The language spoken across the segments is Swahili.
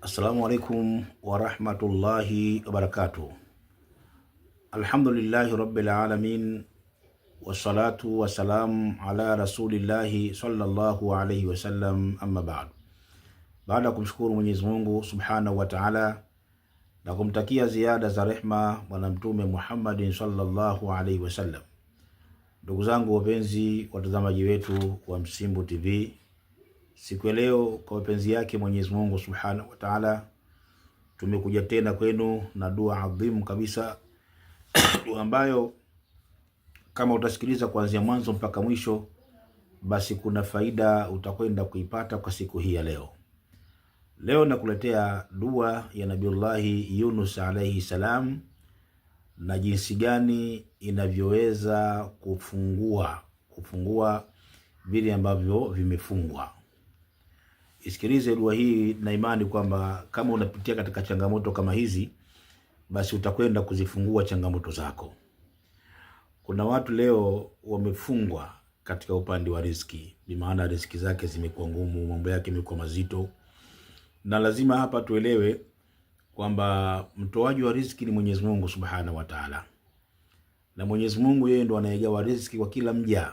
Assalamu alaikum warahmatullahi wabarakatuh. Alhamdulillahi rabbil alamin, wassalatu wassalamu ala rasulillahi sallallahu alayhi wasallam, amma ba'd. Baada ya kumshukuru Mwenyezi Mungu subhanahu wa ta'ala na kumtakia ziada za rehma bwana mtume Muhammadin sallallahu alayhi wasallam, ndugu zangu wapenzi watazamaji wetu wa Msimbo TV, siku ya leo kwa mapenzi yake Mwenyezi Mungu subhanahu wa ta'ala tumekuja tena kwenu na dua adhimu kabisa dua ambayo kama utasikiliza kuanzia mwanzo mpaka mwisho, basi kuna faida utakwenda kuipata kwa siku hii ya leo. Leo nakuletea dua ya Nabiullahi Yunus alayhi salam na jinsi gani inavyoweza kufungua vile ambavyo vimefungwa. Isikilize dua hii na imani kwamba kama unapitia katika changamoto kama hizi, basi utakwenda kuzifungua changamoto zako. Kuna watu leo wamefungwa katika upande wa riziki, bi maana riziki zake zimekuwa ngumu, mambo yake yamekuwa mazito. Na lazima hapa tuelewe kwamba mtoaji wa riziki ni Mwenyezi Mungu subhanahu wa ta'ala. Na Mwenyezi Mungu yeye ndo anayegawa riziki kwa kila mja.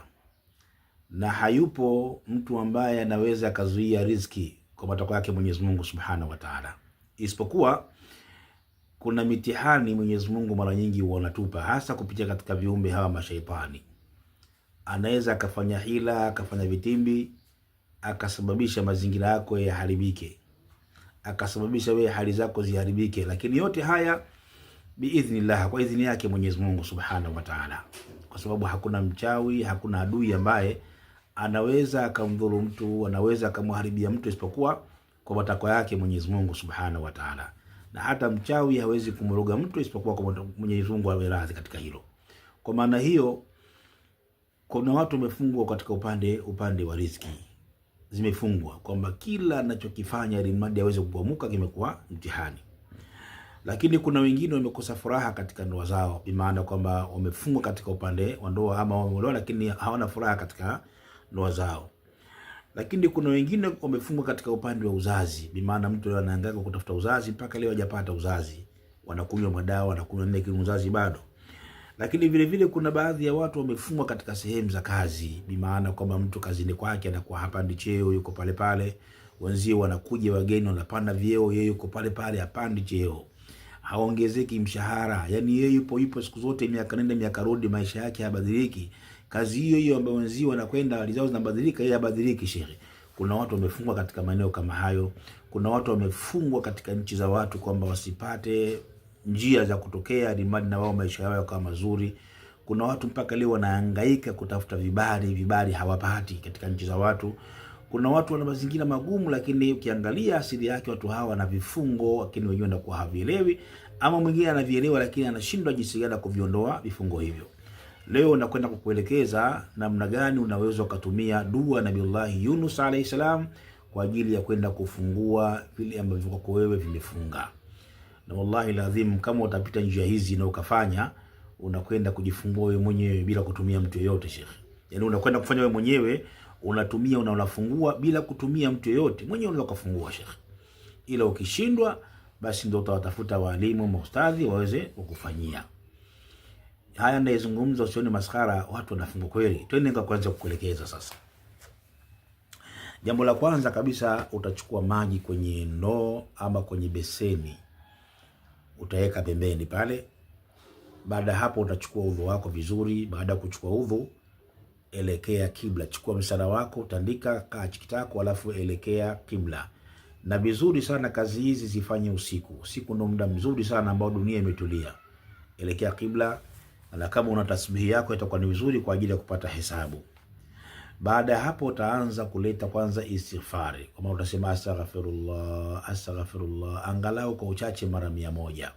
Na hayupo mtu ambaye anaweza akazuia riziki kwa matakwa yake Mwenyezi Mungu subhanahu wa ta'ala, isipokuwa kuna mitihani Mwenyezi Mungu mara nyingi wanatupa, hasa kupitia katika viumbe hawa mashaitani. Anaweza akafanya hila, akafanya vitimbi, akasababisha mazingira yako yaharibike, akasababisha wewe hali zako ziharibike, lakini yote haya biidhnillah, kwa idhini yake Mwenyezi Mungu subhanahu wa ta'ala, kwa sababu hakuna mchawi, hakuna adui ambaye anaweza akamdhuru mtu, anaweza akamharibia mtu isipokuwa kwa matakwa yake Mwenyezi Mungu subhanahu wa ta'ala. Na hata mchawi hawezi kumroga mtu isipokuwa kwa Mwenyezi Mungu awe radhi katika hilo. Kwa maana hiyo, kuna watu wamefungwa katika upande wa riziki, zimefungwa kwamba kila anachokifanya ili mradi aweze kuamuka kimekuwa mtihani. Lakini kuna wengine wamekosa furaha katika ndoa zao, bi maana kwamba wamefungwa katika upande wa ndoa, ama wameolewa lakini hawana furaha katika ndoa zao. Lakini kuna wengine wamefungwa katika upande wa uzazi, bi maana mtu anahangaika kutafuta uzazi mpaka leo hajapata uzazi, wanakunywa madawa, wanakunywa nini kile uzazi bado. Lakini vile vile kuna baadhi ya watu wamefungwa katika sehemu za kazi, bi maana kwamba mtu kazini kwake anakuwa hapandi cheo, yuko pale pale, wenzio wanakuja wageni wanapanda vyeo, yeye yuko pale pale hapandi cheo, haongezeki mshahara, yani yeye yupo siku zote, miaka nenda miaka rudi, maisha yake hayabadiliki. Kazi hiyo ambayo wenzio wanakwenda hali zao zinabadilika, yeye habadiliki shekhi. Kuna watu wamefungwa katika maeneo kama hayo. Kuna watu wamefungwa katika nchi za watu kwamba wasipate njia za kutokea ili mradi na wao maisha yao yakawa mazuri. Kuna watu mpaka leo wanahangaika kutafuta vibali hawapati katika nchi za watu. Kuna watu wana mazingira magumu, lakini ukiangalia asili yake watu hawa wana vifungo, lakini wenyewe wanakuwa havielewi, ama mwingine anavielewa lakini anashindwa jinsi gani kuviondoa vifungo hivyo. Leo nakwenda kukuelekeza namna gani unaweza kutumia dua Nabiullahi Yunus alayhi salam kwa ajili ya kwenda kufungua vile ambavyo kwako wewe vimefunga. Na wallahi lazim, kama utapita njia hizi na ukafanya, unakwenda kujifungua wewe mwenyewe bila kutumia mtu yeyote shekhi. Yaani unakwenda kufanya wewe mwenyewe, unatumia unafungua bila kutumia mtu yeyote, mwenyewe unaweza kufungua shekhi. Ila ukishindwa, basi ndio utawatafuta walimu, maustadhi waweze kukufanyia. Haya ndayezungumza, usione maskhara, watu wanafungwa kweli. Twende kwanza kukuelekeza sasa. Jambo la kwanza kabisa, utachukua maji kwenye ndoo ama kwenye beseni, utaweka pembeni pale. Baada hapo utachukua udhu wako vizuri. Baada kuchukua udhu, elekea kibla. Chukua msala wako, utandika kitako, alafu elekea kibla. Na vizuri sana kazi hizi zifanye usiku. Usiku ndo muda mzuri sana ambao dunia imetulia. Elekea kibla, na kama una tasbihi yako itakuwa ni vizuri kwa ajili ya kupata hesabu. Baada hapo utaanza kuleta kwanza istighfari. Kama utasema astaghfirullah angalau kwa uchache mara 100.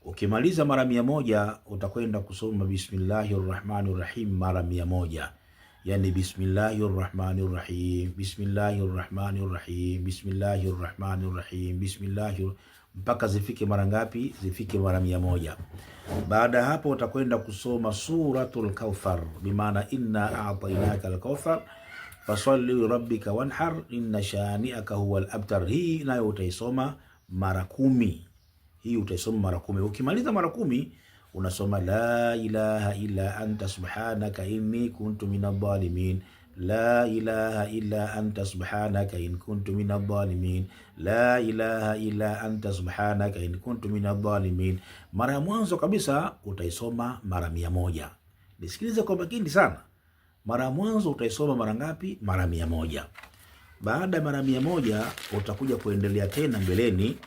Ukimaliza mara 100 utakwenda kusoma bismillahirrahmanirrahim mara 100. Yani bismillahirrahmanirrahim, bismillahirrahmanirrahim, bismillahirrahmanirrahim, mpaka zifike mara ngapi? Zifike mara 100. Baada hapo utakwenda kusoma suratul Kauthar, bi maana inna a'tainaka al-Kauthar fasalli lirabbika wanhar inna shani'aka huwal abtar. Hii nayo utaisoma mara 10. Hii utaisoma mara 10. Ukimaliza mara 10 unasoma la ilaha illa anta subhanaka inni kuntu minadh-dhalimin, la ilaha illa anta subhanaka in kuntu minadh-dhalimin, la ilaha illa anta subhanaka in kuntu minadh-dhalimin. Mara ya mwanzo kabisa utaisoma mara 100. Nisikilize kwa makini sana. Mara ya mwanzo utaisoma mara ngapi? Mara 100. Baada ya mara 100 utakuja kuendelea tena mbeleni,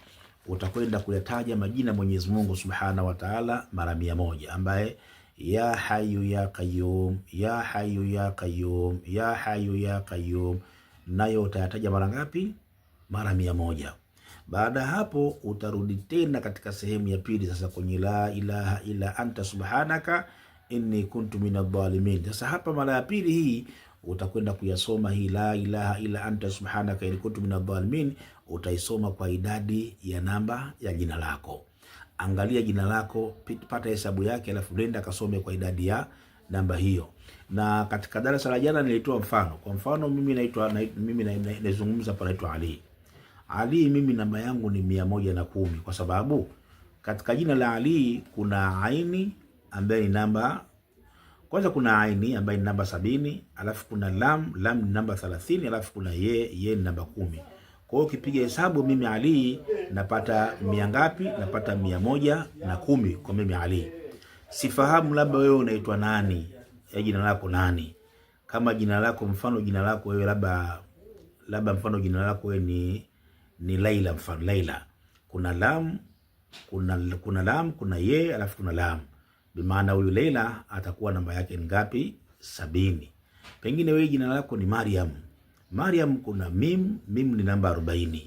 utakwenda kuyataja majina Mwenyezi Mungu Subhanahu wa Ta'ala mara 100, ambaye ya hayu ya qayyum, ya hayu ya qayyum, ya hayu ya qayyum, nayo utayataja mara ngapi? Mara 100. Baada hapo utarudi tena katika sehemu ya pili sasa kwenye la ilaha illa anta subhanaka inni kuntu minadh-dhalimin. Sasa hapa mara ya pili hii utakwenda kuyasoma hii la ilaha illa anta subhanaka inni kuntu minadh-dhalimin, utaisoma kwa idadi ya namba ya jina lako. Angalia jina lako, pata hesabu yake, alafu nenda kasome kwa idadi ya namba hiyo. Na katika darasa la jana nilitoa mfano. Kwa mfano mimi nazungumza hapa, naitwa Ali. Ali, mimi namba yangu ni 110 kwa sababu katika jina la Ali kuna aini ambaye ni namba, kwanza kuna aini ambaye ni namba 70, alafu kuna lam ni namba 30, alafu kuna ye ni namba 10. Kwa hiyo ukipiga hesabu mimi Ali napata 100 ngapi? Napata 110 kwa mimi Ali. Sifahamu labda wewe unaitwa nani? Jina lako nani? Kama jina lako mfano jina lako wewe labda mfano jina lako wewe ni Laila, mfano Laila. Kuna lam, kuna ye, alafu kuna lam. Bimaana huyu Laila atakuwa namba yake ni ngapi? 70. Pengine wewe jina lako ni Mariam, kuna mim ni namba 40.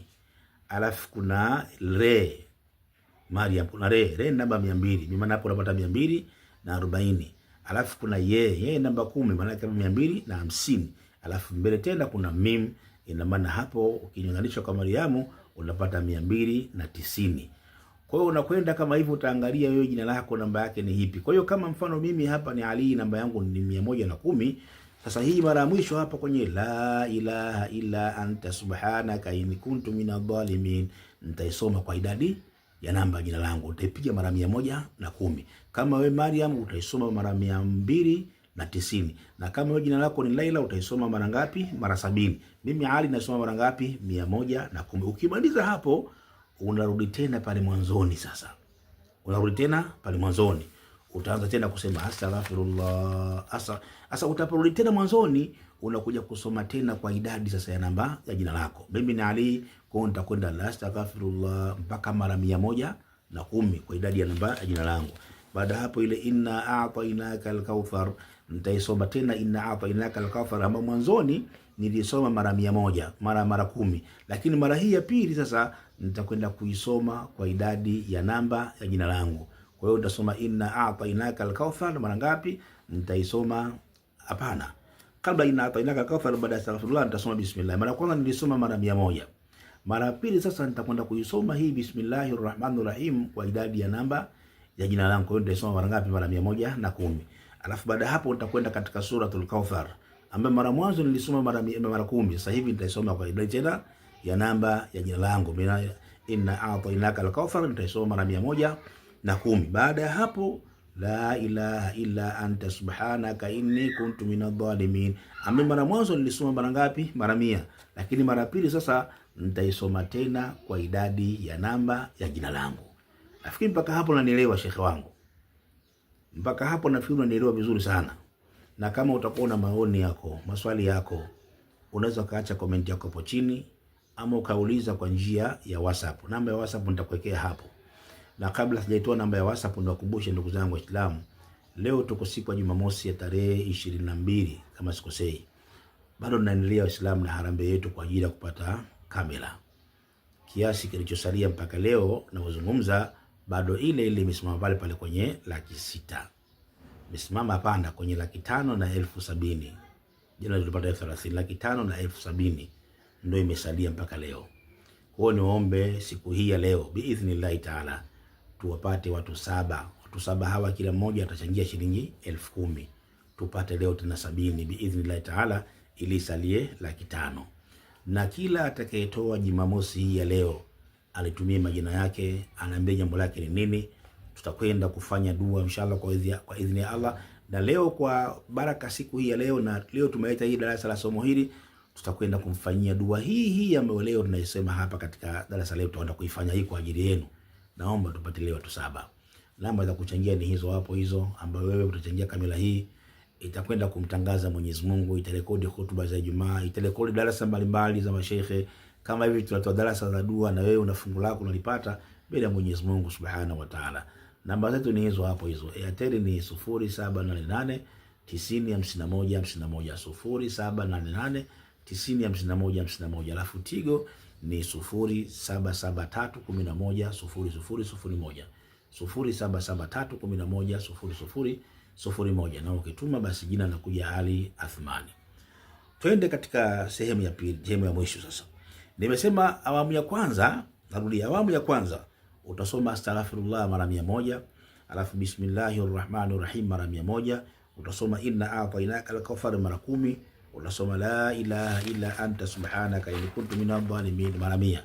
Alafu kuna re, Mariam kuna re ni namba 200. Bimaana hapo unapata 240. Alafu kuna ye namba 10, maana yake 250. Alafu mbele tena kuna mim, ina maana hapo ukilinganisha kwa Mariamu unapata 290. Kwa hiyo unakwenda kama hivyo, utaangalia wewe jina lako namba yake ni ipi. Kwa hiyo kama mfano mimi hapa ni Ali, namba yangu ni 110. Sasa hii mara ya mwisho hapa kwenye la ilaha illa anta subhanaka inni kuntu minadh-dhalimin, nitaisoma kwa idadi ya namba jina langu, utaipiga mara 110. Kama wewe Mariam utaisoma mara 290, na kama wewe jina lako ni Laila utaisoma mara ngapi? Mara 70. Mimi Ali nasoma mara ngapi? 110. Ukimaliza hapo unarudi tena pale mwanzoni. Sasa unarudi tena pale mwanzoni, utaanza tena kusema astaghfirullah. Asa utaporudi tena mwanzoni unakuja kusoma tena kwa idadi sasa ya namba ya jina lako. Mimi ni Ali, kwa nitakwenda la astaghfirullah mpaka mara 110 kwa idadi ya namba ya jina langu. Baada hapo ile inna a'tainaka al-kauthar nitaisoma tena inna a'tainaka al-kauthar, ama mwanzoni nilisoma mara 100, mara 10, lakini mara hii ya pili sasa nitakwenda kuisoma kwa idadi ya namba ya jina langu. Kwa hiyo nitasoma inna a'tainaka al-kauthar mara ngapi? Nitaisoma hapana, kabla inna a'tainaka al-kauthar baada ya astaghfirullah nitasoma bismillah. Mara kwanza nilisoma mara 100. Mara pili sasa nitakwenda kuisoma hii bismillahir rahmanir rahim kwa idadi ya namba ya jina langu. Kwa hiyo nitasoma mara ngapi? Mara 110. Alafu baada hapo nitakwenda katika suratul Kauthar ambayo mara mwanzo nilisoma mara 10. Sasa hivi nitaisoma kwa idadi tena ya namba ya jina langu. Inna a'tainaka al-kauthar nitaisoma mara 110. Baada ya hapo la ilaha illa anta subhanaka inni kuntu minadh-dhalimin, ambayo mara mwanzo nilisoma mara ngapi? Mara 100. Lakini mara pili sasa nitaisoma tena kwa idadi ya namba ya jina langu. Nafikiri mpaka hapo unanielewa shekhe wangu. Mpaka hapo nafikiri unanielewa vizuri sana. Na kama utakuwa na maoni yako, maswali yako, unaweza kaacha comment yako hapo chini ama ukauliza kwa njia ya WhatsApp. Namba ya WhatsApp nitakuwekea hapo. Na kabla sijaitoa namba ya WhatsApp, niwakumbushe ndugu zangu Waislamu, leo tuko siku ya Jumamosi ya tarehe 22 kama sikosei. Bado tunaendelea Waislamu na harambee yetu kwa ajili ya kupata kamera. Kiasi kilichosalia mpaka leo na kuzungumza bado ile imesimama pale kwenye 600,000. Imesimama panda kwenye 500,000 na 70,000. Jana tulipata 30, 500,000 na 70,000 ndio imesalia mpaka leo. Kwa hiyo niombe siku hii ya leo biidhnillah taala tuwapate watu 7. Watu 7 hawa kila mmoja atachangia shilingi 10,000. Tupate leo tena 70 biidhnillah taala, ili salie 500. Na kila atakayetoa Jumamosi hii ya leo alitumie majina yake, anaambia jambo lake ni nini, tutakwenda kufanya dua inshallah kwa idhini ya Allah. Na leo kwa baraka siku hii ya leo, na leo tumeita hii darasa la somo hili, tutakwenda kumfanyia dua hii ambayo leo tunaisema hapa katika darasa leo. Tutaenda kuifanya hii kwa ajili yenu. Naomba tupate leo watu 7. Namba za kuchangia ni hizo hapo, hizo ambayo wewe utachangia kamera hii itakwenda kumtangaza Mwenyezi Mungu, itarekodi hutuba za Ijumaa, itarekodi darasa mbalimbali za mashehe. Kama hivi tunatoa darasa za dua na wewe una fungu lako unalipata bila Mwenyezi Mungu Subhanahu wa Ta'ala. Namba zetu ni hizo hapo hizo. Airtel ni 0788 905151, 0788 905151. Alafu Tigo ni 0773110001, 0773110001, na ukituma basi jina linakuja Ali Athmani. Twende katika sehemu ya pili, sehemu ya mwisho sasa. Nimesema awamu ya kwanza, narudia, awamu ya kwanza utasoma astaghfirullah mara 100, alafu bismillahir rahmanir rahim mara 100, utasoma inna a'tainaka al-kawthar mara 10, utasoma la ilaha illa anta subhanaka inni kuntu minadh dhalimin mara 100,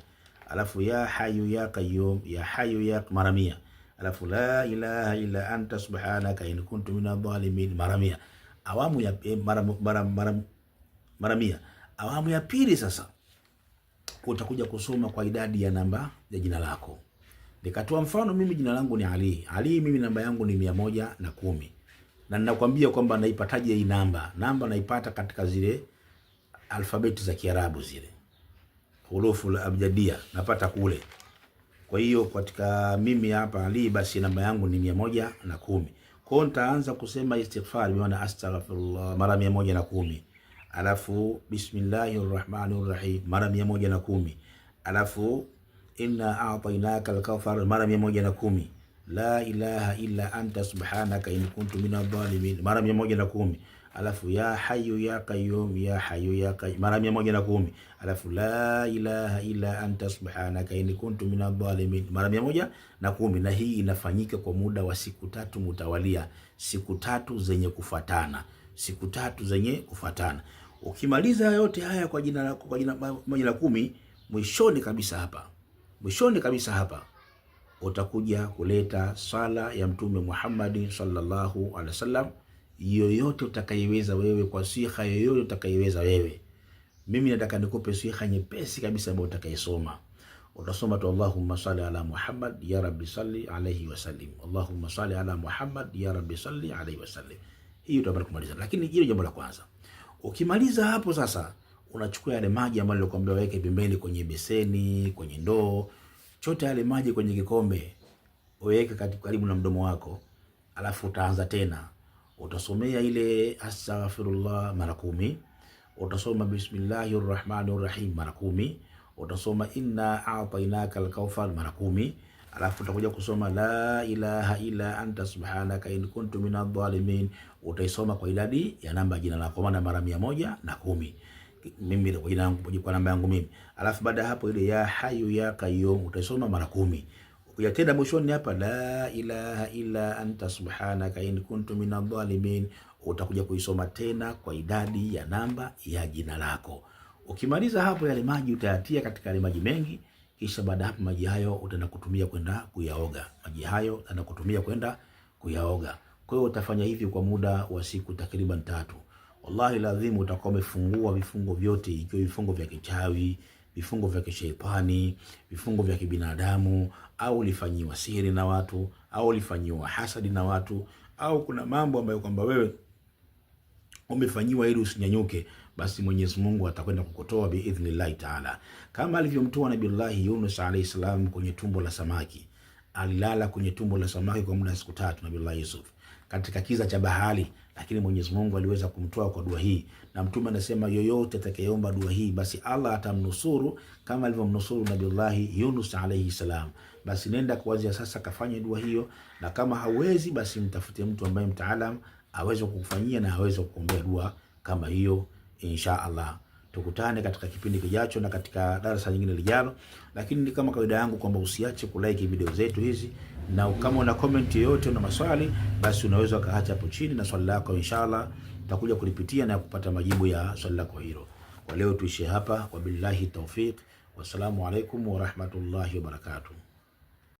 alafu ya hayyu ya qayyum ya hayyu ya mara 100, alafu la ilaha illa anta subhanaka inni kuntu minadh dhalimin mara 100. Awamu ya mara 100. Awamu ya pili sasa utakuja kusoma kwa idadi ya namba ya jina lako. Nikatoa mfano, mimi jina langu ni Ali. Ali, mimi namba yangu ni 110. Na ninakwambia kwamba naipataje hii namba? Namba naipata katika zile alfabeti za Kiarabu, zile hurufu abjadia napata kule. Kwa hiyo katika mimi hapa Ali, basi namba yangu ni 110. Kwa hiyo nitaanza kusema istighfar, maana astaghfirullah mara 110, alafu bismillahir rahmanir rahim mara 110, alafu inna a'tainaka al-kawthar mara 110, la ilaha illa anta subhanaka inni kuntu minadh dhalimin mara 110, alafu ya hayyu ya qayyum ya hayyu ya qayyum mara 110, alafu la ilaha illa anta subhanaka inni kuntu minadh dhalimin mara 110. Na hii inafanyika kwa muda wa siku 3 mutawalia, siku 3 zenye kufuatana, siku 3 zenye kufuatana. Ukimaliza yote haya kwa jina lako, kwa jina 10, mwishoni kabisa hapa utakuja kuleta sala ya Mtume Muhammad sallallahu alaihi wasallam, yoyote utakaiweza wewe, kwa siha yoyote utakaiweza wewe. Mimi nataka nikupe siha nyepesi kabisa ambayo utakaisoma. Utasoma tu Allahumma salli ala Muhammad ya rabbi salli alayhi wasallim, Allahumma salli ala Muhammad ya rabbi salli alayhi wasallim. Hii utapata kumaliza, lakini hilo jambo la kwanza. Ukimaliza hapo sasa, unachukua yale maji ambayo nilikwambia weke pembeni kwenye beseni, kwenye ndoo, chote yale maji kwenye kikombe, uweke karibu na mdomo wako. Alafu utaanza tena, utasomea ile astaghfirullah mara 10, utasoma bismillahir rahmanir rahim mara 10, utasoma inna a'tainaka al-kawthar mara 10, alafu utakuja kusoma la ilaha illa anta subhanaka in kuntu minadh dhalimin. Utaisoma kwa idadi ya namba ya jina lako, maana mara 110 mimi kwa jina langu, kwa namba yangu mimi. Alafu baada hapo ile ya hayyu ya qayyum utaisoma mara 10. Ukija tena mwishoni hapa la ilaha illa anta subhanaka in kuntu minadh dhalimin, utakuja kuisoma tena kwa idadi ya namba ya jina lako. Ukimaliza hapo, yale maji utayatia katika yale maji mengi, kisha baada hapo maji hayo utaenda kutumia kwenda kuyaoga. Maji hayo utaenda kutumia kwenda kuyaoga. Kwa hiyo utafanya hivi kwa muda wa siku takriban 3. Wallahi lazim utakuwa umefungua vifungo vyote, ikiwa vifungo vya kichawi, vifungo vya kishetani, vifungo vya kibinadamu, au ulifanyiwa siri na watu, au ulifanyiwa hasadi na watu, au kuna mambo ambayo kwamba wewe umefanyiwa ili usinyanyuke, basi Mwenyezi Mungu atakwenda kukutoa biidhnillah taala, kama alivyomtoa Nabii Yunus alayhi salam kwenye tumbo la samaki. Alilala kwenye tumbo la samaki kwa muda wa siku 3, Nabii Yusuf katika kiza cha bahari, lakini Mwenyezi Mungu aliweza kumtoa kwa dua hii. Na mtume anasema yoyote atakayeomba dua hii, basi Allah atamnusuru kama alivyomnusuru Nabii Yunus alayhi salam. Basi nenda kuanzia sasa kafanye dua hiyo, na kama hauwezi basi mtafute mtu ambaye mtaalam aweze kukufanyia na aweze kukuombea dua kama hiyo, insha Allah. Tukutane katika kipindi kijacho na katika darasa nyingine lijalo, lakini ni kama kawaida yangu kwamba usiache kulike video zetu hizi, na kama una comment yoyote na maswali, basi unaweza kaacha hapo chini na swali lako, inshallah tutakuja kulipitia na kupata majibu ya swali lako hilo. Kwa leo tuishie hapa, wabillahi tawfiq, wassalamu alaikum wa rahmatullahi wa barakatuh.